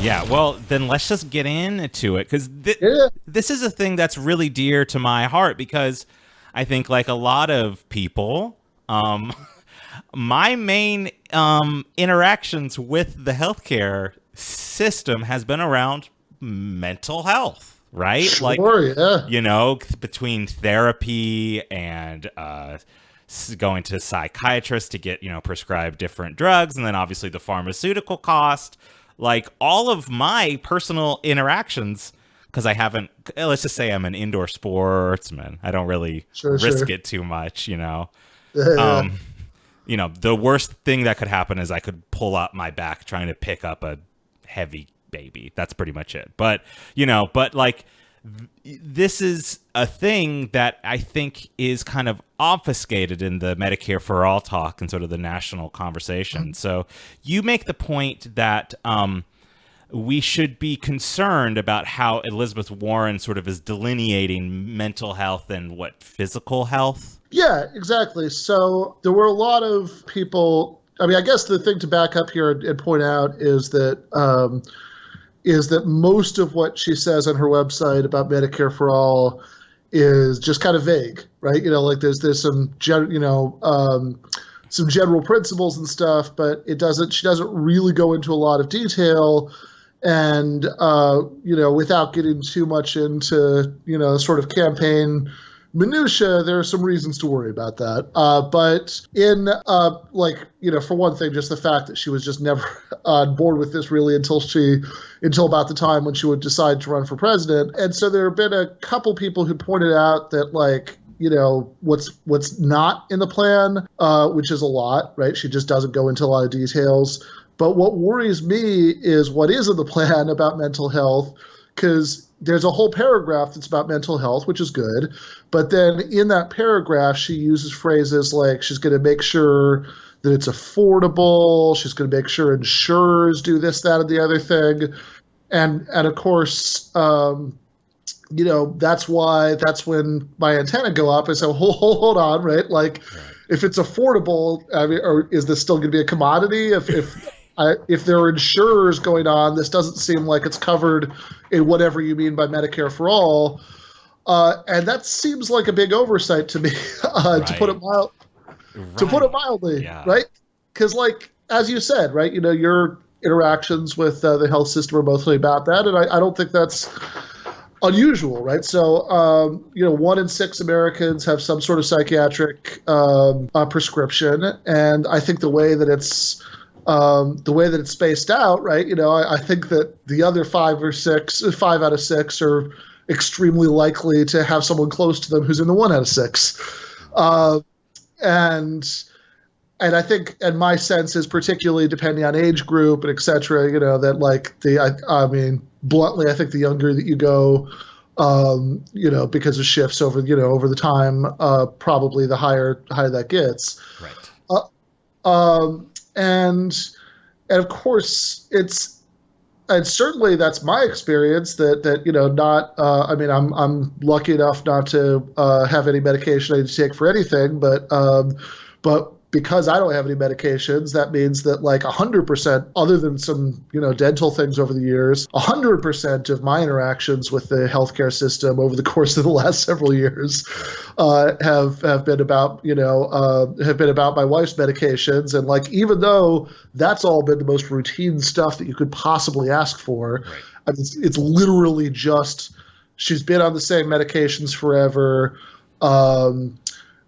Yeah, well, then let's just get into it because Yeah, this is a thing that's really dear to my heart because I think, like a lot of people, my main interactions with the healthcare system has been around mental health, right? Like, sure, yeah. between therapy and going to psychiatrists to get, prescribed different drugs, and then obviously the pharmaceutical cost. Like all of my personal interactions, because I haven't, let's just say I'm an indoor sportsman. I don't really Sure, risk sure. it too much. Yeah, yeah. Um, the worst thing that could happen is I could pull up my back trying to pick up a heavy baby. That's pretty much it. But like this is a thing that I think is kind of obfuscated in the Medicare for All talk and sort of the national conversation. So you make the point that we should be concerned about how Elizabeth Warren sort of is delineating mental health and what physical health. Yeah, exactly. So there were a lot of people. I mean, I guess the thing to back up here and point out is that most of what she says on her website about Medicare for All is just kind of vague, right? Like there's some general principles and stuff, but she doesn't really go into a lot of detail. And without getting too much into sort of campaign minutia, there are some reasons to worry about that. But in for one thing, just the fact that she was just never on board with this really until about the time when she would decide to run for president. And so there have been a couple people who pointed out that what's not in the plan, which is a lot, right? She just doesn't go into a lot of details. But what worries me is what is in the plan about mental health, because there's a whole paragraph that's about mental health, which is good. But then in that paragraph, she uses phrases like she's going to make sure that it's affordable. She's going to make sure insurers do this, that, and the other thing. And of course, that's when my antenna go up and say, hold on, right? Like, if it's affordable, I mean, or is this still going to be a commodity? If there are insurers going on, this doesn't seem like it's covered in whatever you mean by Medicare for All. And that seems like a big oversight to me, to put it Right. mild, to put it Right. mildly, Yeah. right? Because, like as you said, right, your interactions with the health system are mostly about that, and I don't think that's unusual, right? So, 1 in 6 Americans have some sort of psychiatric prescription, and I think the way that it's spaced out, right? I think that the other 5 out of 6 are extremely likely to have someone close to them who's in the 1 out of 6. Uh, and and I think, and my sense is particularly depending on age group and et cetera, that I mean, bluntly, I think the younger that you go, because of shifts over the time, probably the higher that gets. Right. Uh, um, and and of course and certainly that's my experience that not I mean I'm lucky enough not to have any medication I need to take for anything, but because I don't have any medications, that means that like 100%, other than some dental things over the years, 100% of my interactions with the healthcare system over the course of the last several years have been about my wife's medications. And like, even though that's all been the most routine stuff that you could possibly ask for, Right. I mean, it's literally just she's been on the same medications forever.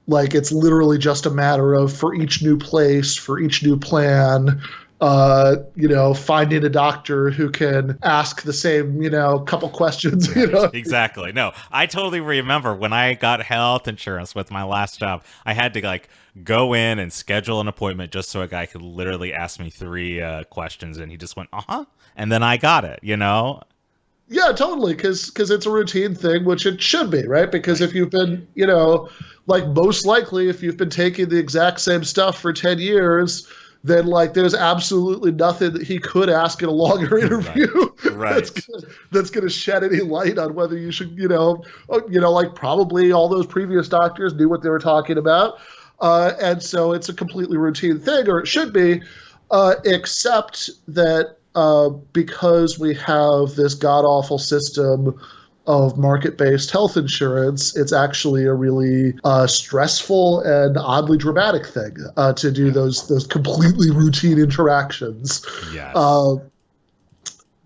Like, it's literally just a matter of, for each new place, for each new plan, finding a doctor who can ask the same, couple questions. Right. Exactly. No, I totally remember when I got health insurance with my last job, I had to like go in and schedule an appointment just so a guy could literally ask me 3 questions, and he just went, and then I got it. Yeah, totally, because it's a routine thing, which it should be, right? Because Right. if you've been, like most likely, if you've been taking the exact same stuff for 10 years, then like there's absolutely nothing that he could ask in a longer interview Right. that's Right. gonna shed any light on whether you should, like probably all those previous doctors knew what they were talking about, and so it's a completely routine thing, or it should be, except that because we have this god-awful system of market-based health insurance, it's actually a really stressful and oddly dramatic thing to do those completely routine interactions. Yes.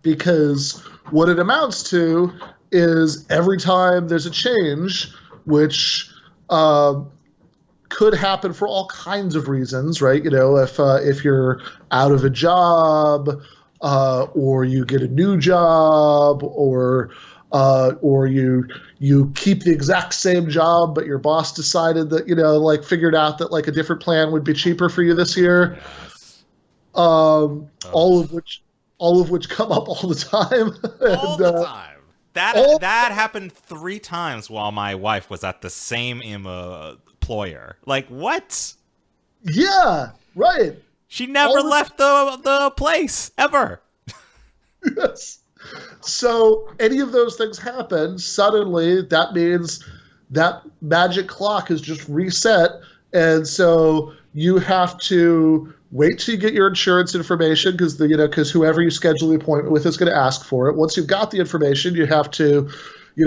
Because what it amounts to is every time there's a change, which could happen for all kinds of reasons, right? If you're out of a job, or you get a new job, or you keep the exact same job, but your boss decided that figured out that a different plan would be cheaper for you this year. Yes. All of which come up all the time. All the time. That happened 3 times while my wife was at the same employer. What? Yeah, right. She never left the place ever. Yes. So any of those things happen, suddenly that means that magic clock is just reset. And so you have to wait till you get your insurance information because whoever you schedule the appointment with is going to ask for it. Once you've got the information, you have to,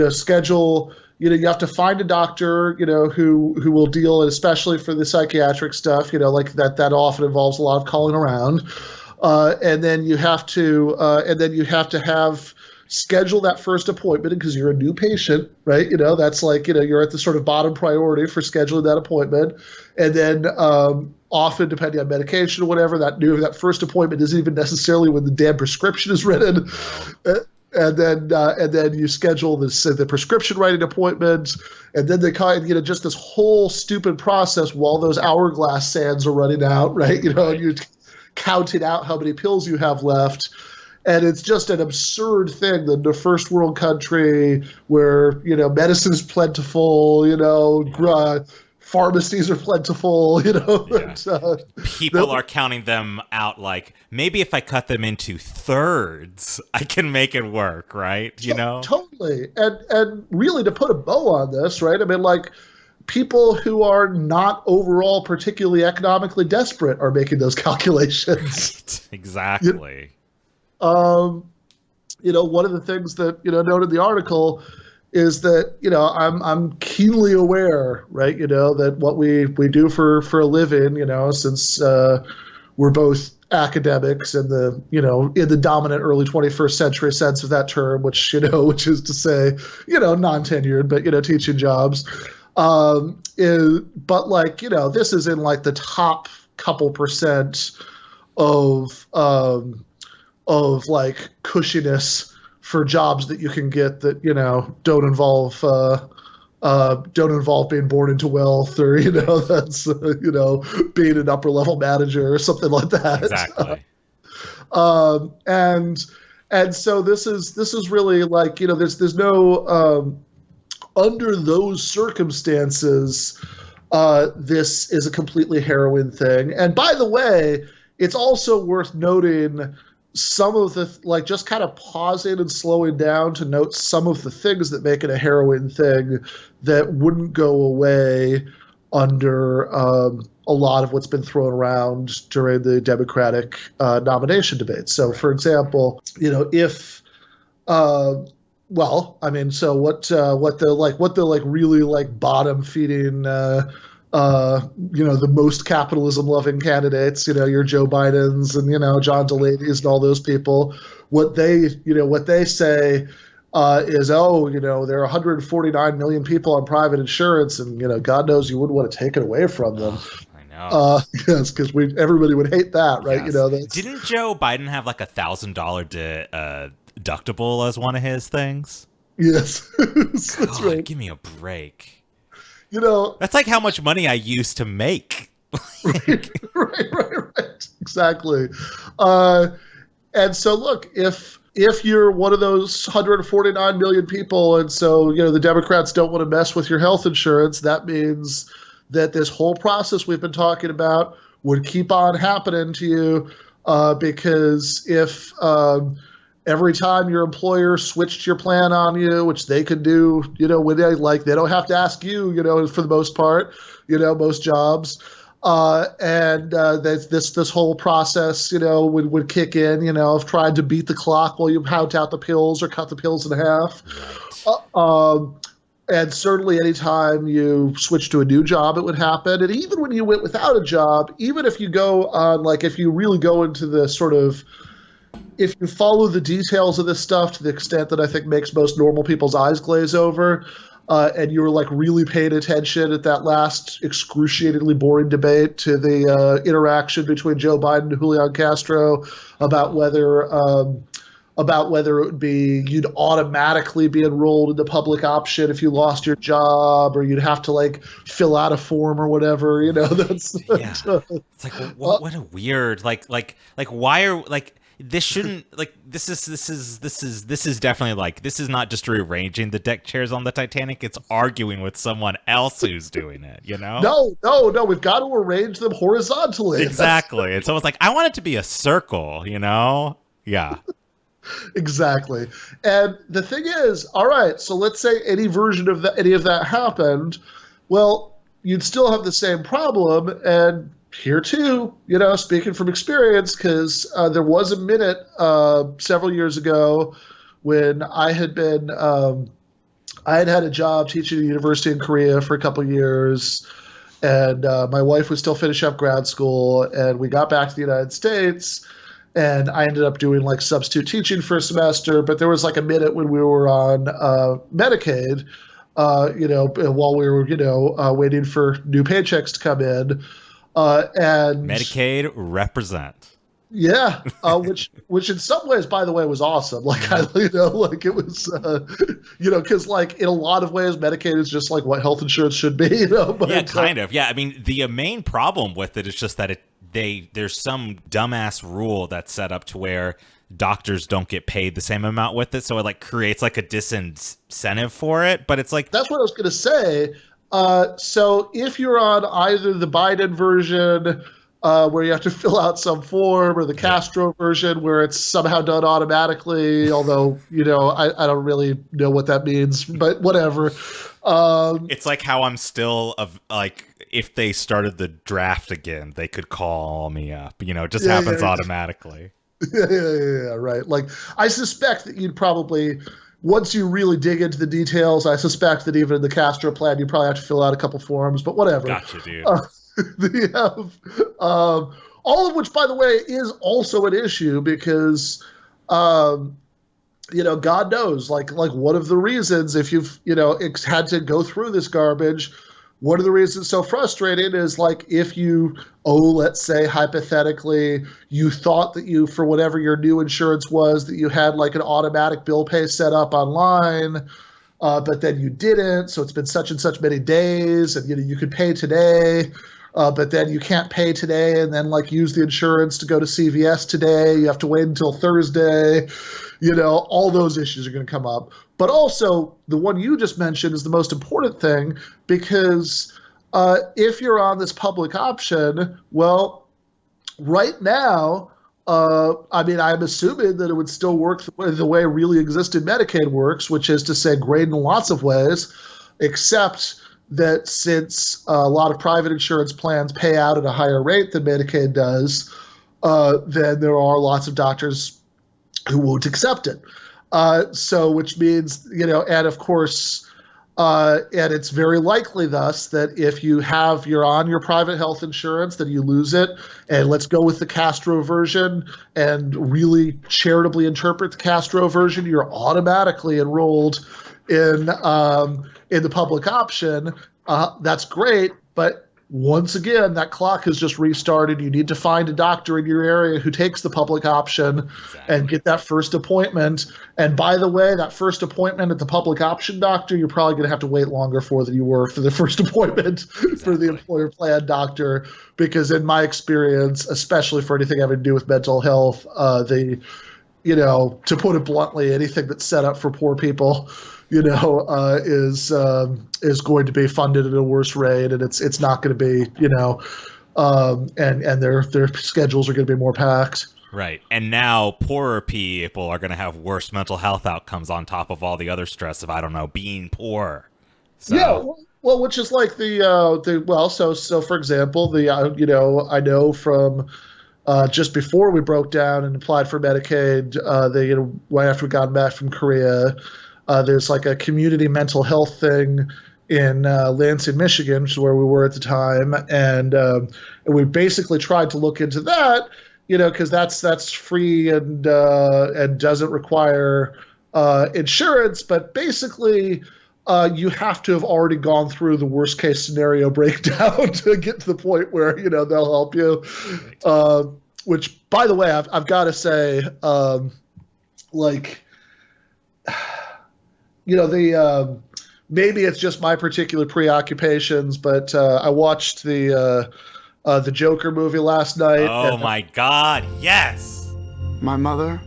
schedule, you have to find a doctor, who will deal, especially for the psychiatric stuff, that often involves a lot of calling around. And then you have to schedule that first appointment because you're a new patient, right? That's you're at the sort of bottom priority for scheduling that appointment. And then often, depending on medication or whatever, that first appointment isn't even necessarily when the damn prescription is written. And then you schedule the prescription writing appointment, and then they just this whole stupid process while those hourglass sands are running out, right? And you're counting out how many pills you have left. And it's just an absurd thing that in a first world country where, medicine is plentiful, pharmacies are plentiful, people are counting them out maybe if I cut them into thirds, I can make it work, right? Totally. And really to put a bow on this, right? I mean, people who are not overall particularly economically desperate are making those calculations. Right. Exactly. One of the things that, noted in the article is that, I'm keenly aware, right, that what we do for a living, since we're both academics in the dominant early 21st century sense of that term, which is to say, non-tenured, but, teaching jobs. But this is in the top couple percent of cushiness for jobs that you can get that don't involve being born into wealth or that's being an upper level manager or something like that. Exactly. And so this is really there's no under those circumstances this is a completely heroin thing. And by the way, it's also worth noting some of the just kind of pausing and slowing down to note some of the things that make it a heroin thing that wouldn't go away under a lot of what's been thrown around during the Democratic nomination debate. So, for example, if what the really bottom feeding the most capitalism loving candidates, your Joe Bidens and, John Delaney's and all those people, what they say is, there are 149 million people on private insurance and, God knows you wouldn't want to take it away from them. I know. Yes, because everybody would hate that, right? Yes. Didn't Joe Biden have $1,000 deductible as one of his things? Yes. That's right. Give me a break. That's how much money I used to make. Right. Exactly. And so look, if you're one of those 149 million people, and so, the Democrats don't want to mess with your health insurance, that means that this whole process we've been talking about would keep on happening to you, because if every time your employer switched your plan on you, which they could do, when they don't have to ask you, for the most part, most jobs. This whole process, would kick in, of trying to beat the clock while you pound out the pills or cut the pills in half. Right. And certainly anytime you switch to a new job, it would happen. And even when you went without a job, even if you go on, like, if you really go into the sort of, if you follow the details of this stuff to the extent that I think makes most normal people's eyes glaze over, and you were like really paying attention at that last excruciatingly boring debate to the interaction between Joe Biden and Julian Castro about whether it would be you'd automatically be enrolled in the public option if you lost your job, or you'd have to like fill out a form or whatever. That's Yeah. It's like what a weird why are like this shouldn't like this is definitely like this is not just rearranging the deck chairs on the Titanic, it's arguing with someone else who's doing it, No, we've got to arrange them horizontally. Exactly. And so it's like I want it to be a circle, yeah. Exactly. And the thing is, all right, so let's say any version of any of that happened, well, you'd still have the same problem. And here too, speaking from experience, because there was a minute several years ago when I had had a job teaching at a university in Korea for a couple of years, and my wife was still finishing up grad school, and we got back to the United States. And I ended up doing like substitute teaching for a semester, but there was like a minute when we were on Medicaid, while we were, waiting for new paychecks to come in. And Medicaid represent. Yeah, which in some ways, by the way, was awesome. Like, it was, because like in a lot of ways, Medicaid is just like what health insurance should be, But yeah, kind of. Yeah, I mean, the main problem with it is just that there's some dumbass rule that's set up to where doctors don't get paid the same amount with it, so it like creates like a disincentive for it. But it's like that's what I was gonna say. So if you're on either the Biden version, where you have to fill out some form, or the Castro version where it's somehow done automatically, although I don't really know what that means, but whatever. It's like how I'm still if they started the draft again, they could call me up. It just happens automatically. Yeah, right. Like, I suspect that you'd probably, once you really dig into the details, I suspect that even in the Castro plan, you probably have to fill out a couple forms, but whatever. Gotcha, dude. They have, all of which, by the way, is also an issue because, God knows, like one of the reasons, if you've, had to go through this garbage, one of the reasons it's so frustrating is like if you, let's say hypothetically, you thought that you, for whatever your new insurance was, that you had like an automatic bill pay set up online, but then you didn't. So it's been such and such many days, and you could pay today, but then you can't pay today, and then like use the insurance to go to CVS today. You have to wait until Thursday. All those issues are going to come up. But also, the one you just mentioned is the most important thing, because if you're on this public option, well, right now, I'm assuming that it would still work the way really existing Medicaid works, which is to say great in lots of ways, except that since a lot of private insurance plans pay out at a higher rate than Medicaid does, then there are lots of doctors who won't accept it. So which means, and of course, and it's very likely thus that if you're on your private health insurance, then you lose it. And let's go with the Castro version and really charitably interpret the Castro version. You're automatically enrolled in the public option. That's great, but once again, that clock has just restarted. You need to find a doctor in your area who takes the public option and get that first appointment. And by the way, that first appointment at the public option doctor, you're probably going to have to wait longer for than you were for the first appointment for the employer plan doctor. Because in my experience, especially for anything having to do with mental health, to put it bluntly, anything that's set up for poor people, is going to be funded at a worse rate, and it's not going to be, and their schedules are going to be more packed. Right. And now poorer people are going to have worse mental health outcomes on top of all the other stress of, I don't know, being poor. So. Yeah. Well, which is like so for example, I know from just before we broke down and applied for Medicaid, right after we got back from Korea, there's like a community mental health thing in Lansing, Michigan, which is where we were at the time, and we basically tried to look into that, because that's free and doesn't require insurance, but basically. You have to have already gone through the worst case scenario breakdown to get to the point where they'll help you. Which, by the way, I've got to say, like, maybe it's just my particular preoccupations, but I watched the Joker movie last night. Oh my God, yes! My mother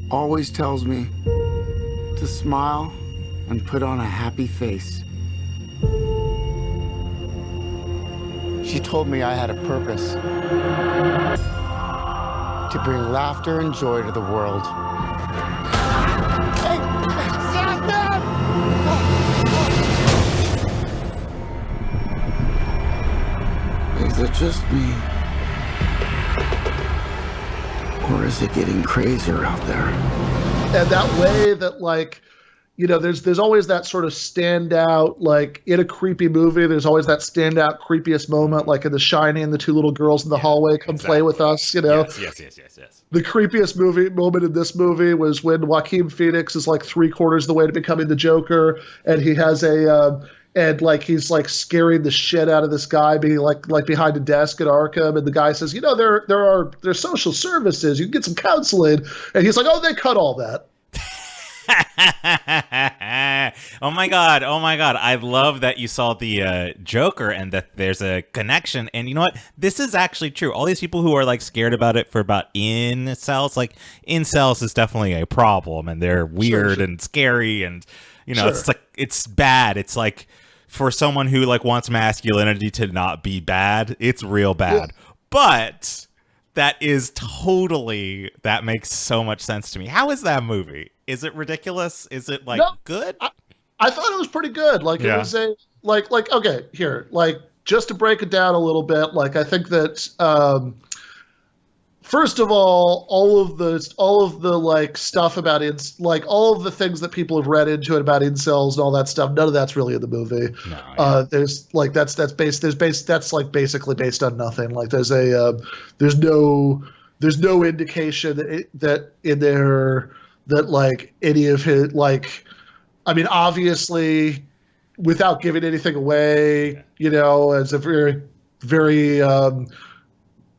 always tells me to smile and put on a happy face. She told me I had a purpose to bring laughter and joy to the world. Hey, stop them! Is it just me? Or is it getting crazier out there? And that way that, like, there's always that sort of standout, like in a creepy movie, there's always that standout creepiest moment, like in The Shining, the two little girls in the hallway come play with us, Yes. The creepiest moment in this movie was when Joaquin Phoenix is like 3/4 of the way to becoming the Joker, and he has he's like scaring the shit out of this guy being like behind a desk at Arkham, and the guy says, there's social services, you can get some counseling, and he's like, oh, they cut all that. Oh my god, I love that you saw the Joker and that there's a connection. And you know what, this is actually true. All these people who are like scared about it incels, like incels is definitely a problem, and they're weird and scary, and it's like, it's bad. It's like, for someone who like wants masculinity to not be bad, it's real bad. But that makes so much sense to me. How is that movie? Is it ridiculous? Is it like good? I thought it was pretty good. Like it was okay, here, like just to break it down a little bit, like I think that first of all of the like stuff about all of the things that people have read into it about incels and all that stuff, none of that's really in the movie. There's like that's like basically based on nothing. Like there's no indication that in there that like any of his, like, I mean, obviously without giving anything away, as a very, very,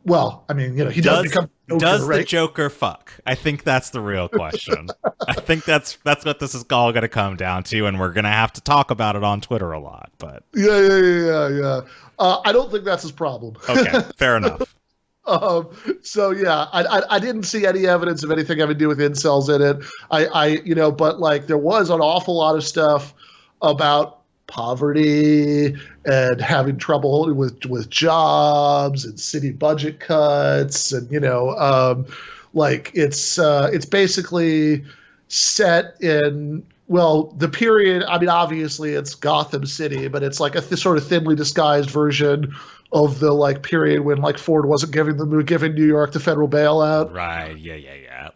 well, I mean, he does become Joker, does right? The Joker fuck? I think that's the real question. I think that's what this is all going to come down to, and we're going to have to talk about it on Twitter a lot. But yeah. I don't think that's his problem. Okay, fair enough. So yeah, I didn't see any evidence of anything having to do with incels in it. But like there was an awful lot of stuff about poverty and having trouble with jobs and city budget cuts, and like it's basically set in, well, the period. I mean, obviously it's Gotham City, but it's like a sort of thinly disguised version of the like period when like Ford wasn't giving New York the federal bailout. Right. Yeah.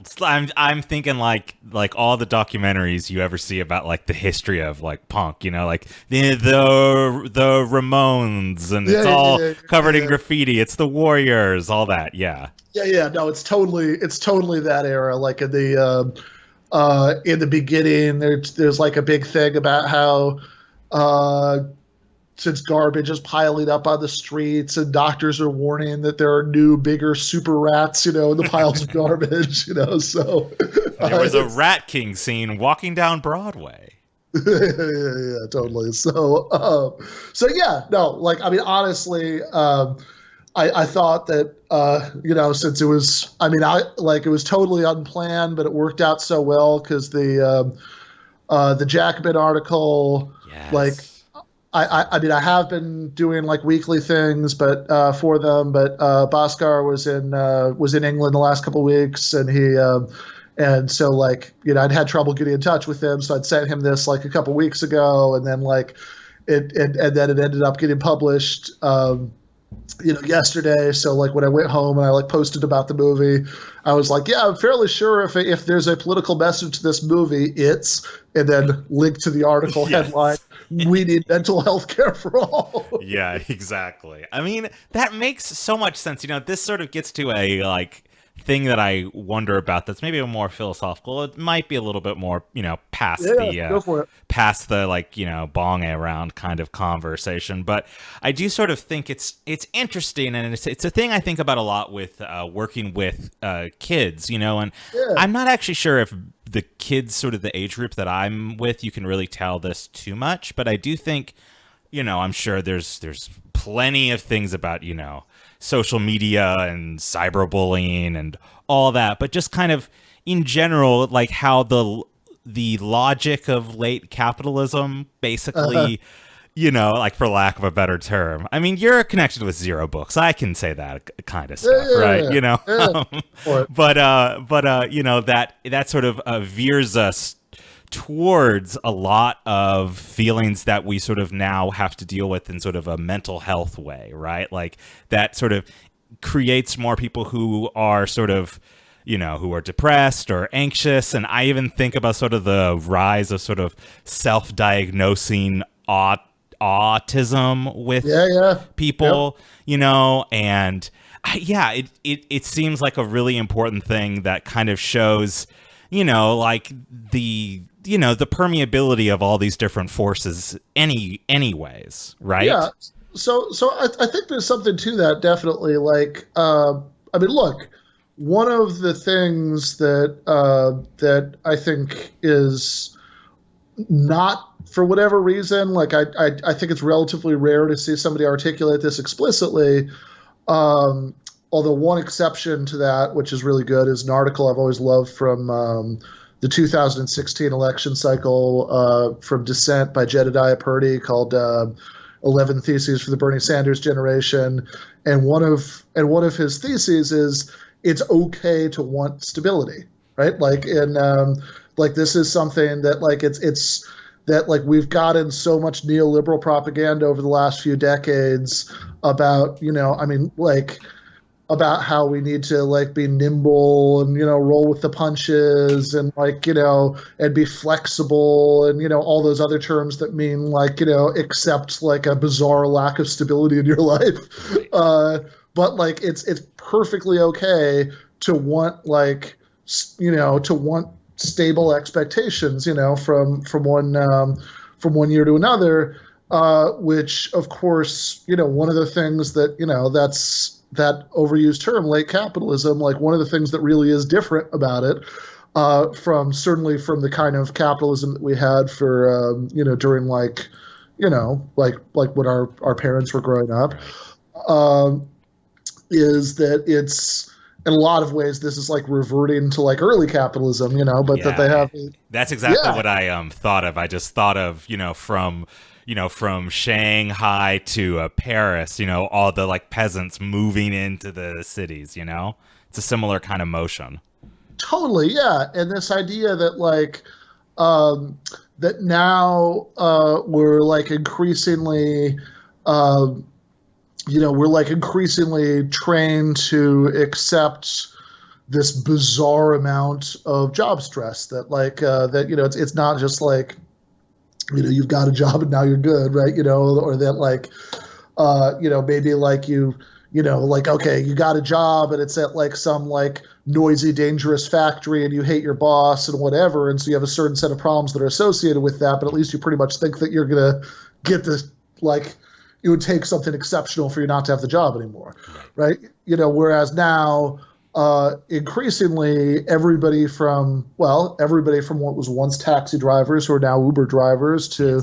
I'm thinking like all the documentaries you ever see about like the history of like punk, like the Ramones, and it's all covered in graffiti. It's the Warriors, all that. Yeah. Yeah. No, it's totally that era. Like in the beginning, there's like a big thing about how since garbage is piling up on the streets and doctors are warning that there are new, bigger super rats, in the piles of garbage, so. There was a Rat King scene walking down Broadway. Yeah, totally. So yeah, no, like, I mean, honestly, I thought that, since it was, I mean, it was totally unplanned, but it worked out so well because the Jacobin article, yes. like, I mean, I have been doing like weekly things, but for them. But Bhaskar was in England the last couple of weeks, and so like I'd had trouble getting in touch with him, so I'd sent him this like a couple weeks ago, and then like and then it ended up getting published, yesterday. So like when I went home and I like posted about the movie, I was like, yeah, I'm fairly sure if there's a political message to this movie, and then link to the article Yes. headline, we need mental health care for all. Yeah, exactly. I mean, that makes so much sense. This sort of gets to a like thing that I wonder about that's maybe a more philosophical. It might be a little bit more, past Go for it. past the like, bong around kind of conversation. But I do sort of think it's interesting, and it's a thing I think about a lot with working with kids, and I'm not actually sure if the kids, sort of the age group that I'm with, you can really tell this too much, but I do think, I'm sure there's plenty of things about, social media and cyberbullying and all that, but just kind of in general, like how the logic of late capitalism basically, like for lack of a better term. I mean, you're connected with Zero Books. I can say that kind of stuff, right? But that sort of veers us towards a lot of feelings that we sort of now have to deal with in sort of a mental health way, right? Like that sort of creates more people who are sort of, who are depressed or anxious. And I even think about sort of the rise of sort of self-diagnosing autism with people, and it seems like a really important thing that kind of shows, like the permeability of all these different forces anyways, right? Yeah. So I think there's something to that, definitely. Like, I mean, look, one of the things that I think is not, for whatever reason, like I think it's relatively rare to see somebody articulate this explicitly. Although one exception to that, which is really good, is an article I've always loved from the 2016 election cycle from Dissent by Jedediah Purdy, called 11 Theses for the Bernie Sanders Generation. And one of his theses is it's okay to want stability, right? Like, like this is something that like it's that like we've gotten so much neoliberal propaganda over the last few decades about, about how we need to like be nimble and, roll with the punches and like, and be flexible and, all those other terms that mean like, accept like a bizarre lack of stability in your life. But like, it's perfectly okay to want like, to want stable expectations, from one year to another, which of course, one of the things that, that's that overused term, late capitalism, like one of the things that really is different about it, certainly from the kind of capitalism that we had for, during like when our parents were growing up, is that it's, in a lot of ways, this is like reverting to like early capitalism, but that they have. That's exactly what I thought of. I just thought of, from Shanghai to Paris, all the like peasants moving into the cities, it's a similar kind of motion. Totally. Yeah. And this idea that like, that now we're like increasingly, we're like increasingly trained to accept this bizarre amount of job stress that like, that, it's not just like, you've got a job and now you're good, right? Or that like, maybe like like, okay, you got a job and it's at like some like noisy, dangerous factory and you hate your boss and whatever. And so you have a certain set of problems that are associated with that, but at least you pretty much think that you're going to get this, like, it would take something exceptional for you not to have the job anymore, right? Whereas now, increasingly everybody from what was once taxi drivers who are now Uber drivers to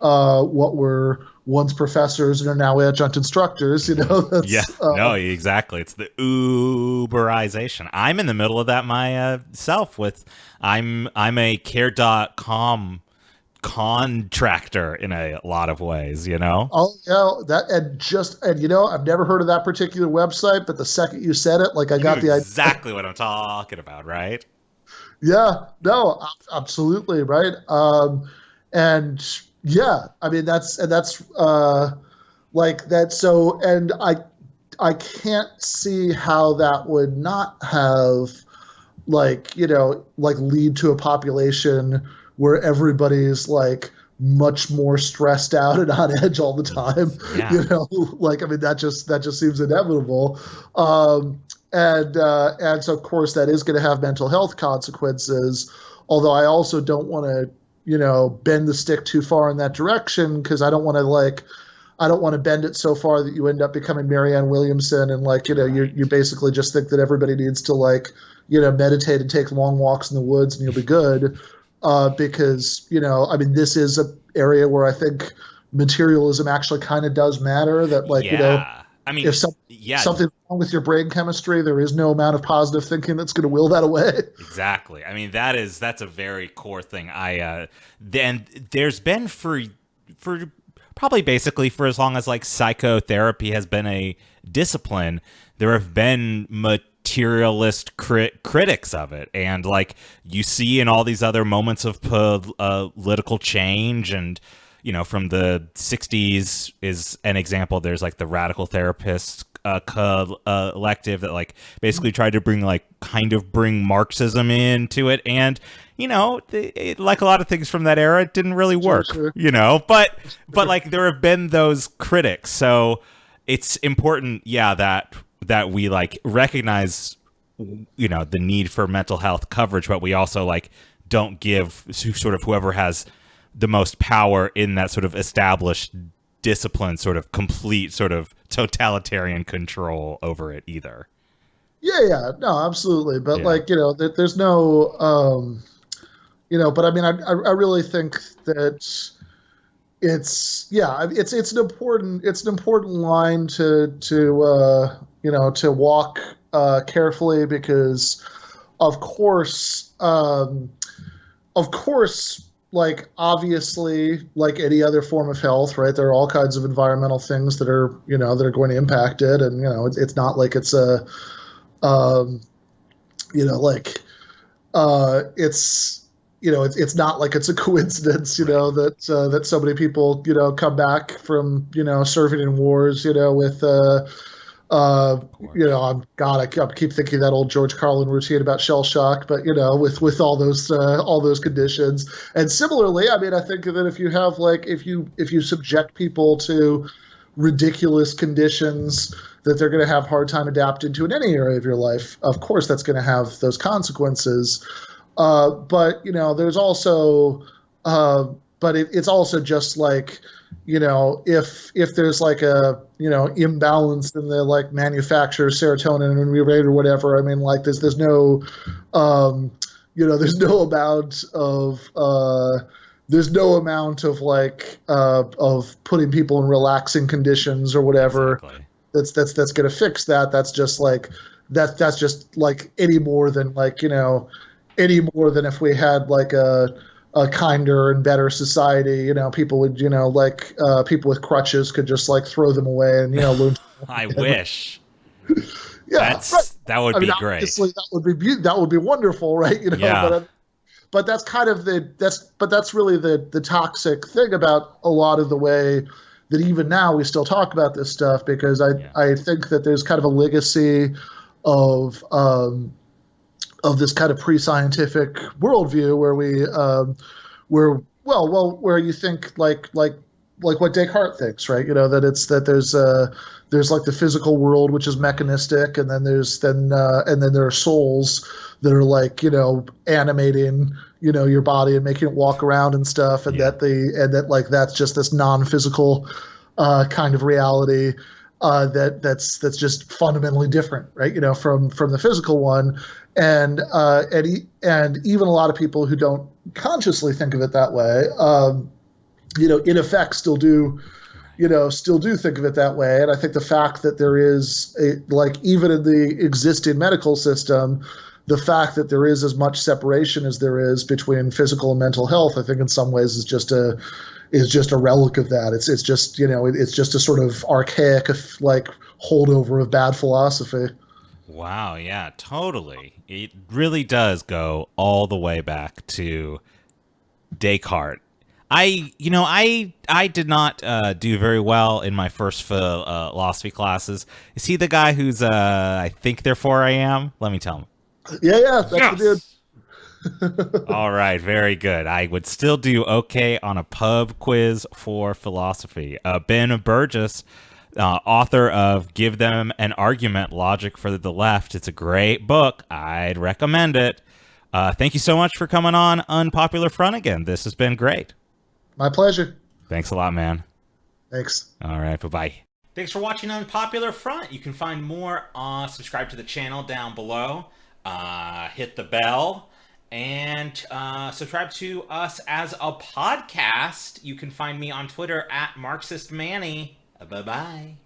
what were once professors and are now adjunct instructors, No, exactly. It's the Uberization. I'm in the middle of that myself I'm a care.com contractor in a lot of ways, Oh yeah, I've never heard of that particular website, but the second you said it, like I got the idea. Exactly what I'm talking about, right? Yeah, no, absolutely, right. And Yeah, I mean that's like that. So, and I can't see how that would not have like like lead to a population where everybody's like much more stressed out and on edge all the time. Yeah. Like I mean that just seems inevitable. um and so of course that is going to have mental health consequences, although I also don't want to bend the stick too far in that direction, because I don't want to bend it so far that you end up becoming Marianne Williamson and like, you basically just think that everybody needs to like, meditate and take long walks in the woods and you'll be good. Because, I mean, this is an area where I think materialism actually kind of does matter, that like, Yeah. I mean, if yeah, something's wrong with your brain chemistry, there is no amount of positive thinking that's going to will that away. exactly. I mean, that's a very core thing. Then there's been for probably basically for as long as like psychotherapy has been a discipline, there have been materialist critics of it, and like you see in all these other moments of political change, and from the 60s is an example. There's like the radical therapist collective that like basically tried to bring Marxism into it, and like a lot of things from that era, it didn't really work. Sure. But like there have been those critics, so it's important, yeah, that we like recognize the need for mental health coverage, but we also like don't give sort of whoever has the most power in that sort of established discipline sort of complete sort of totalitarian control over it either. Yeah, no, absolutely. But Yeah. like, there's no, but I mean, I really think that it's an important line to walk carefully, because of course, like obviously, like any other form of health, right? There are all kinds of environmental things that are going to impact it, and it's not like it's a um, like it's not like it's a coincidence, Right. that so many people come back from serving in wars, with Of course. I keep thinking that old George Carlin routine about shell shock, but with all those conditions. And similarly, I mean, I think that if you have like if you subject people to ridiculous conditions that they're going to have a hard time adapting to in any area of your life, of course that's going to have those consequences. But there's also, it's also just like, if there's like a imbalance in the like manufacture of serotonin and rate or whatever. I mean, like there's no, there's no amount of like of putting people in relaxing conditions or whatever Exactly. that's going to fix that. That's just like any more than like any more than if we had like a kinder and better society. People would like people with crutches could just like throw them away and learn. I wish. Yeah, right. That would I mean, be great. obviously that would be wonderful, right? Yeah. But that's kind of that's really the toxic thing about a lot of the way that even now we still talk about this stuff, because Yeah. I think that there's kind of a legacy of this kind of pre-scientific worldview where where you think like what Descartes thinks, right? That it's that there's like the physical world, which is mechanistic, and then there are souls that are like animating your body and making it walk around and stuff, and Yeah. that like that's just this non-physical kind of reality. That's just fundamentally different, right? From the physical one, and even a lot of people who don't consciously think of it that way, in effect, still do think of it that way. And I think the fact that there is like even in the existing medical system, the fact that there is as much separation as there is between physical and mental health, I think in some ways is just a relic of that. It's just it's just a sort of archaic like holdover of bad philosophy. Wow, yeah, totally. It really does go all the way back to Descartes. I did not do very well in my first philosophy classes. Is he the guy who's I think therefore I am? Let me tell him. Yeah, that's the dude. All right, very good. I would still do okay on a pub quiz for philosophy. Ben Burgis, author of Give Them an Argument, Logic for the Left. It's a great book. I'd recommend it. Thank you so much for coming on Unpopular Front again. This has been great. My pleasure. Thanks a lot, man. Thanks. All right, bye-bye. Thanks for watching Unpopular Front. You can find more, subscribe to the channel down below, hit the bell, and subscribe to us as a podcast. You can find me on Twitter at MarxistManny. Bye-bye.